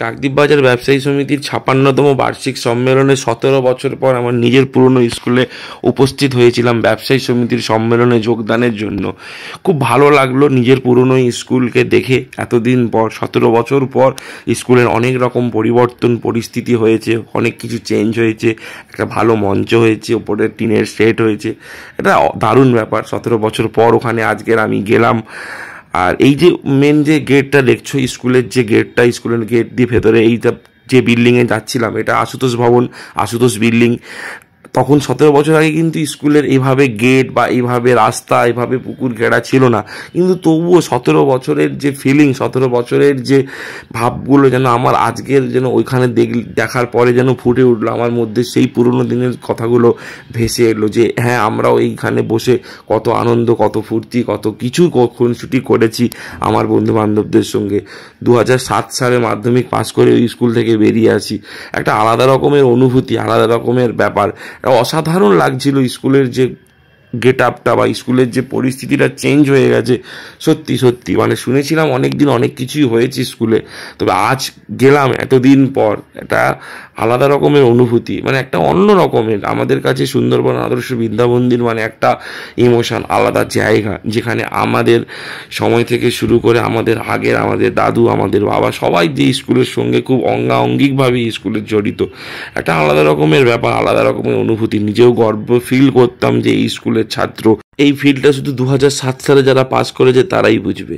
কাকদ্বীপ বাজার ব্যবসায়ী সমিতির ৫৬তম বার্ষিক সম্মেলনে ১৭ বছর পর আমার নিজের পুরনো স্কুলে উপস্থিত হয়েছিলাম ব্যবসায়ী সমিতির সম্মেলনে যোগদানের জন্য। খুব ভালো লাগলো নিজের পুরনো স্কুলকে দেখে। এতদিন পর ১৭ বছর পর স্কুলের অনেক রকম পরিবর্তন পরিস্থিতি হয়েছে, অনেক কিছু চেঞ্জ হয়েছে, একটা ভালো মঞ্চ হয়েছে, ওপরে টিনের সেট হয়েছে। এটা দারুণ ব্যাপার। ১৭ বছর পর ওখানে আজকের আমি গেলাম। আর এই যে মেন যে গেটটা দেখছো, স্কুলের যে গেটটা, স্কুলের গেট দিয়ে ভেতরে এইটা যে বিল্ডিংয়ে যাচ্ছিলাম, এটা আশুতোষ ভবন, আশুতোষ বিল্ডিং। তখন ১৭ বছর আগে কিন্তু স্কুলের এইভাবে গেট বা এইভাবে রাস্তা, এইভাবে পুকুর ঘেরা ছিল না। কিন্তু তবুও ১৭ বছরের যে ফিলিং, ১৭ বছরের যে ভাবগুলো যেন আমার আজকের যেন ওইখানে দেখার পরে যেন ফুটে উঠলো আমার মধ্যে। সেই পুরনো দিনের কথাগুলো ভেসে এলো যে হ্যাঁ, আমরাও এইখানে বসে কত আনন্দ, কত ফুর্তি, কত কিছু খুনসুটি করেছি আমার বন্ধুবান্ধবদের সঙ্গে। ২০০৭ সালে মাধ্যমিক পাস করে ওই স্কুল থেকে বেরিয়ে আসি। একটা আলাদা রকমের অনুভূতি, আলাদা রকমের ব্যাপার। অসাধারণ লাগছিল স্কুলের যে গেট আপটা বা স্কুলের যে পরিস্থিতিটা চেঞ্জ হয়ে গেছে। সত্যি সত্যি মানে শুনেছিলাম অনেক দিন অনেক কিছুই হয়েছে স্কুলে, তবে আজ গেলাম এতদিন পর, একটা আলাদা রকমের অনুভূতি, মানে একটা অন্য রকমের। আমাদের কাছে সুন্দরবন আদর্শ বিদ্যা মন্দির মানে একটা ইমোশন, আলাদা জায়গা, যেখানে আমাদের সময় থেকে শুরু করে আমাদের আগের, আমাদের দাদু, আমাদের বাবা সবাই যে স্কুলের সঙ্গে খুব অঙ্গাঙ্গিকভাবে স্কুলের জড়িত। একটা আলাদা রকমের ব্যাপার, আলাদা রকমের অনুভূতি। নিজেও গর্ব ফিল করতাম যে এই স্কুলের ছাত্র। এই ফিলটা শুধু ২০০৭ সালে যারা পাস করেছে তারাই বুঝবে।